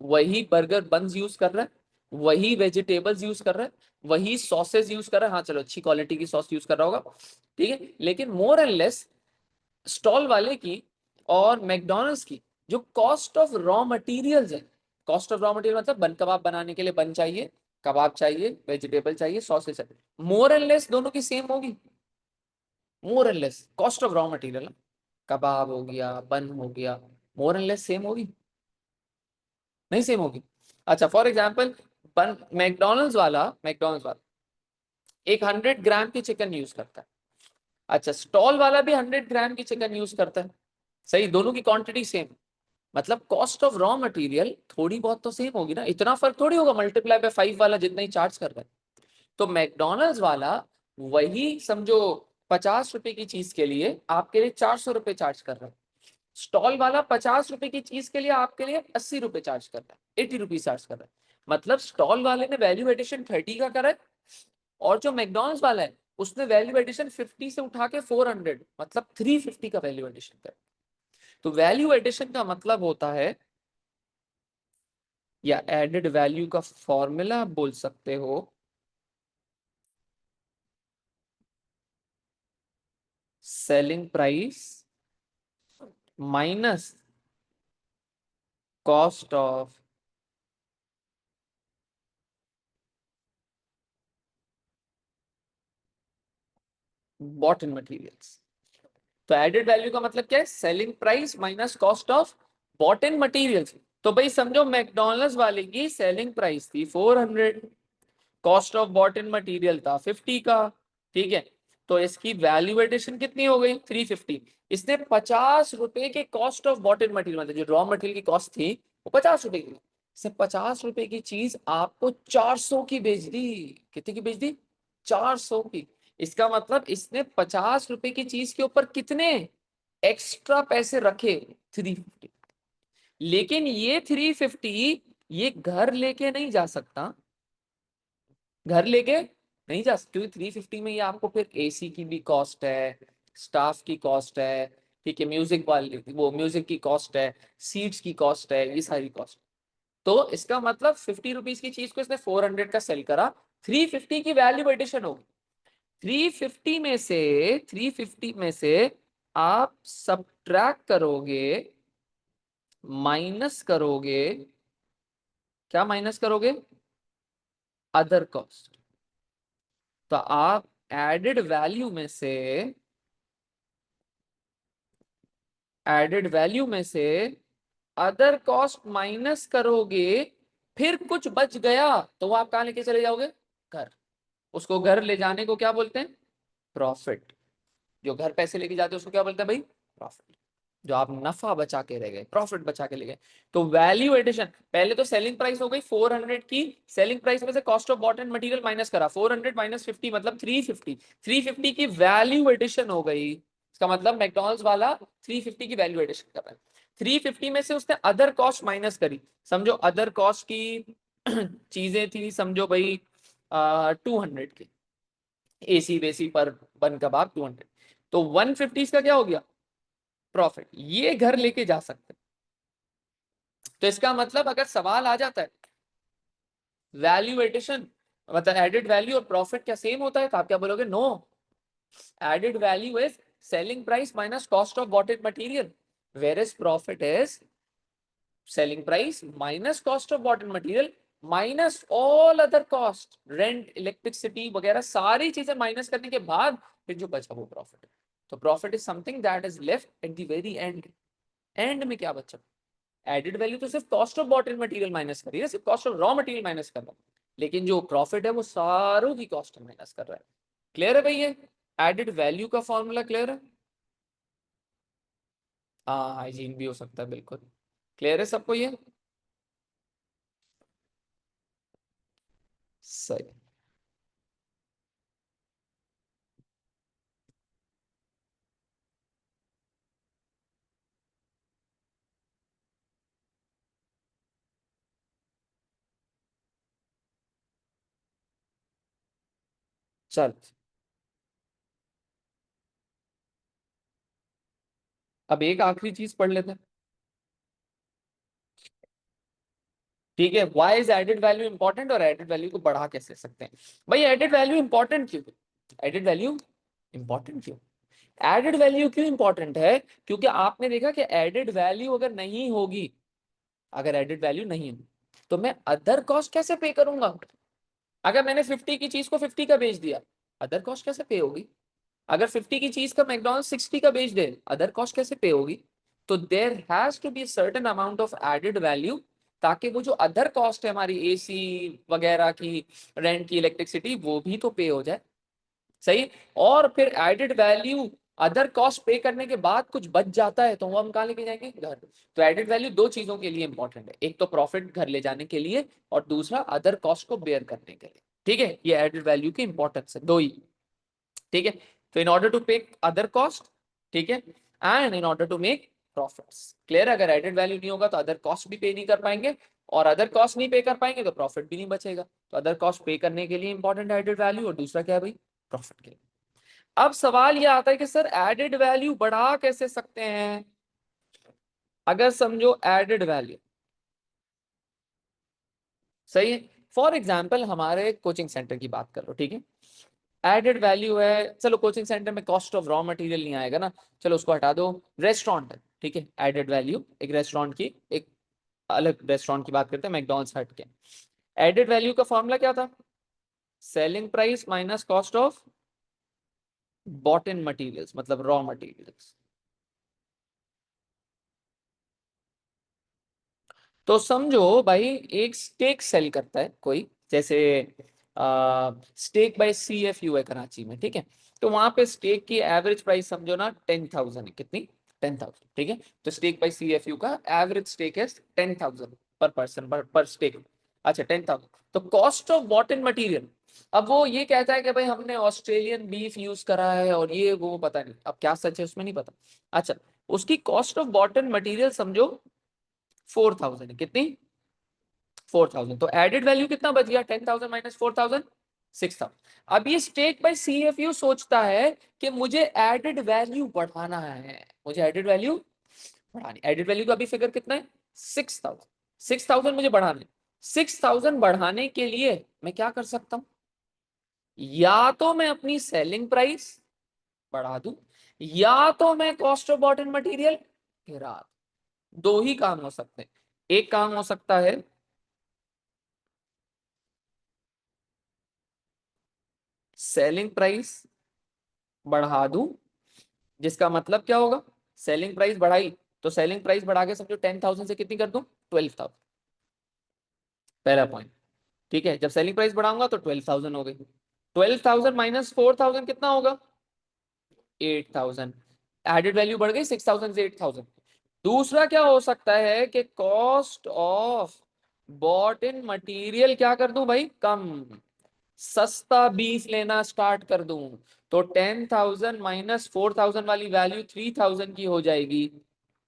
वही बर्गर बंस यूज कर रहा है, वही वेजिटेबल्स यूज कर रहा है, वही सॉसेज यूज कर रहा है, हाँ चलो अच्छी क्वालिटी की सॉस यूज कर रहा होगा, ठीक है, लेकिन मोर एंड लेस स्टॉल वाले की और मैकडोनल्ड्स की जो कॉस्ट ऑफ रॉ मटेरियल्स है, कॉस्ट ऑफ रॉ मटेरियल मतलब बन कबाब बनाने के लिए बन चाहिए, कबाब चाहिए, वेजिटेबल चाहिए, सॉसेज चाहिए, मोर एंड लेस दोनों की सेम होगी, more and less cost of raw material, कबाब हो गया, बन हो गया, मोर एंड लेस सेम होगी, नहीं सेम होगी। अच्छा फॉर एग्जाम्पल, बन मैकडोनल्ड्स वाला एक 100 ग्राम की चिकन यूज करता है, अच्छा स्टॉल वाला भी 100 ग्राम की चिकन यूज करता है, सही, दोनों की क्वांटिटी सेम, मतलब कॉस्ट ऑफ रॉ मटेरियल थोड़ी बहुत तो सेम होगी ना, इतना फर्क थोड़ी होगा मल्टीप्लाई बाय 5 वाला जितना ही चार्ज कर रहा है। तो मैकडोनल्ड्स वाला वही समझो 50 रुपए की चीज के लिए आपके लिए 400 रुपए चार्ज कर रहा है, स्टॉल वाला 50 रुपए की चीज के लिए आपके लिए 80 रुपए चार्ज कर रहा है, 80 रुपीज चार्ज कर रहा है, मतलब स्टॉल वाले ने वैल्यू एडिशन 30 का करा है, और जो मैकडोनल्ड्स वाला है उसने वैल्यू एडिशन 50 से उठा के 400, मतलब 350 का वैल्यू एडिशन कर। तो वैल्यू एडिशन का मतलब होता है, या एडेड वैल्यू का फॉर्मूला आप बोल सकते हो, selling price minus cost of bought in materials. तो एडेड वैल्यू का मतलब क्या है, selling price minus cost of bought in materials. तो भाई समझो मैकडोनल्ड्स वाले की सेलिंग प्राइस थी 400, cost of bought in material था 50 का, ठीक है, तो इसकी वैल्यू एडिशन कितनी हो गई 350, इसने 50 रुपए के cost of bought in material, मतलब जो रॉ मटेरियल की कॉस्ट थी वो 50 रुपए की, इसने 50 रुपए की चीज आपको 400 की बेच दी, कितने की बेच दी, 400 की। इसका मतलब इसने 50 रुपए की चीज के ऊपर कितने एक्स्ट्रा पैसे रखे, 350, लेकिन ये 350 ये घर लेके नहीं जा सकता, घर लेके नहीं जा सकते, क्योंकि 350 में ये आपको फिर एसी की भी कॉस्ट है, स्टाफ की कॉस्ट है, ठीक है, म्यूजिक वाली वो म्यूजिक की कॉस्ट है, सीट्स की कॉस्ट है, ये सारी कॉस्ट। तो इसका मतलब 50 रुपीज की चीज को इसने 400 का सेल करा, 350 की वैल्यू एडिशन होगी, 350 में से आप सब्ट्रैक्ट करोगे, माइनस करोगे, क्या माइनस करोगे, अदर कॉस्ट। तो आप एडेड वैल्यू में से, एडेड वैल्यू में से अदर कॉस्ट माइनस करोगे, फिर कुछ बच गया तो वो आप कहाँ लेके चले जाओगे, घर, उसको घर ले जाने को क्या बोलते हैं, प्रॉफिट, जो घर पैसे लेके जाते हैं उसको क्या बोलते हैं भाई, प्रॉफिट। जो आप नफा बचा के रह गए, प्रॉफिट बचा के ले गए। तो वैल्यू एडिशन, पहले तो सेलिंग प्राइस हो गई 400 की, सेलिंग प्राइस में से cost of bought and material minus करा, 400 माइनस 50 मतलब 350, 350 की वैल्यू एडिशन हो गई। इसका मतलब मैकडॉनल्ड्स वाला 350 की वैल्यू एडिशन कर रहा है। 350 में से उसने अदर कॉस्ट माइनस करी, समझो अदर कॉस्ट की चीजें थी, समझो भाई 200 की, एसी वेसी पर बन कबाब 200, तो 150 का क्या हो गया, प्रॉफिट। ये घर लेके जा सकते हैं। तो इसका मतलब अगर सवाल आ जाता है वैल्यू एडिशन मतलब एडेड वैल्यू और प्रॉफिट क्या सेम होता है, तो आप क्या बोलोगे, no, added value is selling price minus cost of bought material, where is profit is selling price minus cost of bought material minus all other cost, rent, electricity वगैरह सारी चीजें माइनस करने के बाद फिर जो बचा वो प्रॉफिट है। तो profit is something that is left at the very and. And में क्या बचा, एडेड वैल्यू तो सिर्फ cost of bottle material minus कर रही है, सिर्फ cost of raw material minus कर रहा है, लेकिन जो प्रॉफिट है वो सारों की कॉस्ट माइनस कर रहा है। क्लियर है भाई ये एडेड वैल्यू का फॉर्मूला, क्लियर है? हाँ, हाइजीन भी हो सकता है, बिल्कुल क्लियर है सबको ये? सही। चल, अब एक आखिरी चीज पढ़ लेते हैं, ठीक है? Why is added value important और एडेड वैल्यू को बढ़ा कैसे सकते हैं? भाई एडेड वैल्यू इंपॉर्टेंट क्यों, एडेड वैल्यू इंपॉर्टेंट क्यों, एडेड वैल्यू क्यों इंपॉर्टेंट है? क्योंकि आपने देखा कि एडेड वैल्यू अगर नहीं होगी, अगर एडेड वैल्यू नहीं है तो मैं अदर कॉस्ट कैसे पे करूंगा? अगर मैंने 50 की चीज को 50 का बेच दिया, अदर कॉस्ट कैसे पे होगी? अगर 50 की चीज का मैकडॉनल्ड 60 का बेच दे, अदर कॉस्ट कैसे पे होगी? तो there has to be certain amount of added value, ताकि वो जो अदर कॉस्ट है हमारी एसी वगैरह की, रेंट की, इलेक्ट्रिसिटी, वो भी तो पे हो जाए। सही। और फिर एडेड वैल्यू, अदर कॉस्ट पे करने के बाद कुछ बच जाता है तो वो हम कहाँ लेके जाएंगे, घर। तो एडेड वैल्यू दो चीजों के लिए इंपॉर्टेंट है, एक तो प्रॉफिट घर ले जाने के लिए और दूसरा अदर कॉस्ट को बेयर करने के लिए। ठीक है, ये एडेड वैल्यू की इंपॉर्टेंस है, दो ही। ठीक है, तो in order to pay other cost, ठीक है, and in order to make profits. Clear? अगर एडेड वैल्यू नहीं होगा तो अदर कॉस्ट भी पे नहीं कर पाएंगे, और अदर कॉस्ट नहीं पे कर पाएंगे तो प्रॉफिट भी नहीं बचेगा। तो अदर कॉस्ट पे करने के लिए इंपॉर्टेंट एडेड वैल्यू, और दूसरा क्या है भाई, प्रॉफिट के लिए। अब सवाल यह आता है कि सर एडेड वैल्यू बढ़ा कैसे सकते हैं? अगर समझो एडेड वैल्यू, सही है, फॉर एग्जाम्पल हमारे कोचिंग सेंटर की बात कर लो, ठीक है, एडेड वैल्यू है, चलो कोचिंग सेंटर में कॉस्ट ऑफ रॉ मटेरियल नहीं आएगा ना, चलो उसको हटा दो, रेस्टोरेंट है, ठीक है, एडेड वैल्यू एक रेस्टोरेंट की, एक अलग रेस्टोरेंट की बात करते हैं, मैकडॉनल्ड्स हट के। एडेड वैल्यू का फॉर्मूला क्या था, selling price minus cost of bought in materials, मतलब रॉ मटीरियल्स। तो समझो भाई एक स्टेक सेल करता है कोई, जैसे स्टेक बाय CFU है कराची में, ठीक है, तो वहां पे स्टेक की एवरेज प्राइस समझो ना 10,000 है, कितनी, 10,000, ठीक है, तो स्टेक बाय CFU का एवरेज स्टेक है 10,000 पर पर्सन, पर स्टेक। अच्छा 10,000, तो cost of bought in material, अब वो ये कहता है कि भाई हमने ऑस्ट्रेलियन बीफ यूज करा है और ये वो, पता नहीं अब क्या सच है उसमें, नहीं पता। अच्छा, उसकी cost of bought in material समझो 4,000 है, कितनी, 4,000, तो एडेड वैल्यू कितना बच गया, 10,000 माइनस 4,000, 6,000। अब ये स्टेक बाय CFU सोचता है कि मुझे एडेड वैल्यू बढ़ाना है, मुझे एडेड वैल्यू बढ़ानी, एडेड वैल्यू का अभी फिगर कितना है, 6,000, 6,000 मुझे बढ़ाने, 6,000 बढ़ाने के लिए मैं क्या कर सकता हूं, या तो मैं अपनी सेलिंग प्राइस बढ़ा दूं, या तो मैं कॉस्ट ऑफ बॉटन मटेरियल गिरा दूं। दो ही काम हो सकते हैं, एक काम हो सकता है सेलिंग प्राइस बढ़ा दूं, जिसका मतलब क्या होगा, सेलिंग प्राइस बढ़ाई तो सेलिंग प्राइस बढ़ा के समझो 10,000 से कितनी कर दूं, 12,000, पहला पॉइंट। ठीक है, जब सेलिंग प्राइस बढ़ाऊंगा तो 12,000 हो गई, 12,000 माइनस 4,000 कितना होगा, 8,000। एडेड वैल्यू बढ़ गई 6,000 से 8,000। दूसरा क्या हो सकता है कि cost of bought in material क्या कर दूं भाई, कम, सस्ता बीफ लेना स्टार्ट कर दूं, तो 10,000 माइनस 4,000 वाली वैल्यू 3,000 की हो जाएगी,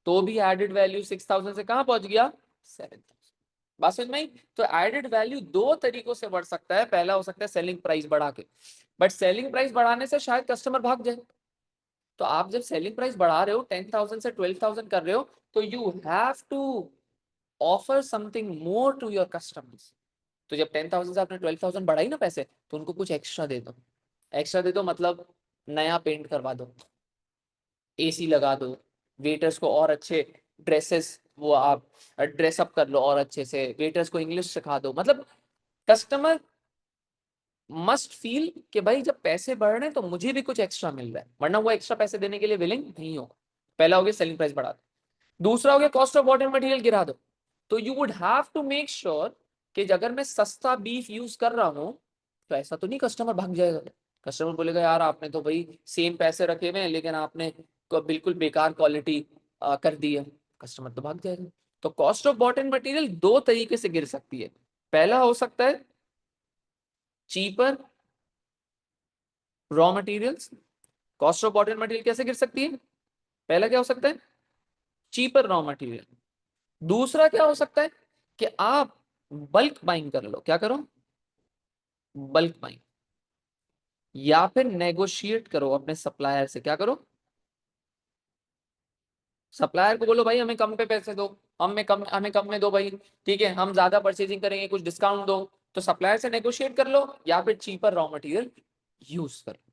तो भी एडेड वैल्यू 6,000 से कहां पहुंच गया, 7,000। बात समझ में आई? तो एडेड वैल्यू दो तरीकों से बढ़ सकता है। पहला हो सकता है सेलिंग प्राइस बढ़ा के, बट सेलिंग प्राइस बढ़ाने से शायद कस्टमर भाग जाए। तो आप जब सेलिंग प्राइस बढ़ा रहे हो 10,000 से 12,000 कर रहे हो, तो you have to offer something more to your customers. तो जब 10,000 से आपने 12,000 बढ़ाई ना पैसे, तो उनको कुछ एक्स्ट्रा दे दो। एक्स्ट्रा दे दो मतलब नया पेंट करवा दो, एसी लगा दो, वेटर्स को और अच्छे ड्रेसेस, वो आप ड्रेसअप कर लो और अच्छे से, वेटर्स को इंग्लिश सिखा दो। मतलब कस्टमर मस्ट फील कि भाई जब पैसे बढ़ रहे हैं तो मुझे भी कुछ एक्स्ट्रा मिल रहा है, वरना वो एक्स्ट्रा पैसे देने के लिए विलिंग नहीं होगा। पहला हो गया सेलिंग प्राइस बढ़ा दो। दूसरा हो गया कॉस्ट ऑफ बॉटम मटेरियल गिरा दो। तो you would have to make sure कि अगर मैं सस्ता बीफ यूज कर रहा हूं, तो ऐसा तो नहीं कस्टमर भाग जाएगा। कस्टमर बोलेगा यार आपने तो भाई सेम पैसे रखे हुए हैं लेकिन आपने बिल्कुल बेकार क्वालिटी कर दी है, कस्टमर तो भाग जाएगा। तो कॉस्ट ऑफ बॉटम मटेरियल दो तरीके से गिर सकती है। पहला हो सकता है cheaper raw materials. Cost of bottom material कैसे गिर सकती है? पहला क्या हो सकता है, चीपर रॉ मटेरियल। दूसरा क्या हो सकता है कि आप बल्क बाइंग कर लो। क्या करो, बल्क बाइंग, या फिर नेगोशिएट करो अपने सप्लायर से। क्या करो, सप्लायर को बोलो भाई हमें कम पे पैसे दो, हमें कम में दो भाई, ठीक है हम ज्यादा परचेजिंग करेंगे, कुछ डिस्काउंट दो। तो सप्लायर से नेगोशिएट कर लो या फिर चीपर रॉ मटेरियल यूज कर लो।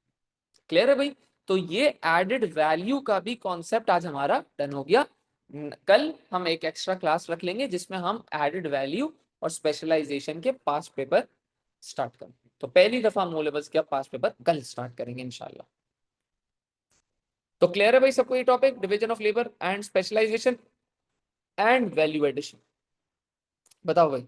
क्लियर है भाई? तो ये एडेड वैल्यू का भी कॉन्सेप्ट आज हमारा डन हो गया। कल हम एक एक्स्ट्रा क्लास रख लेंगे जिसमें हम एडेड वैल्यू और स्पेशलाइजेशन के पास पेपर स्टार्ट करेंगे। तो पहली दफा हम ओ लेवल्स के पास पेपर कल स्टार्ट करेंगे इंशाल्लाह। तो क्लियर है भाई सबको ये topic, division of labour and specialisation and value addition? बताओ भाई।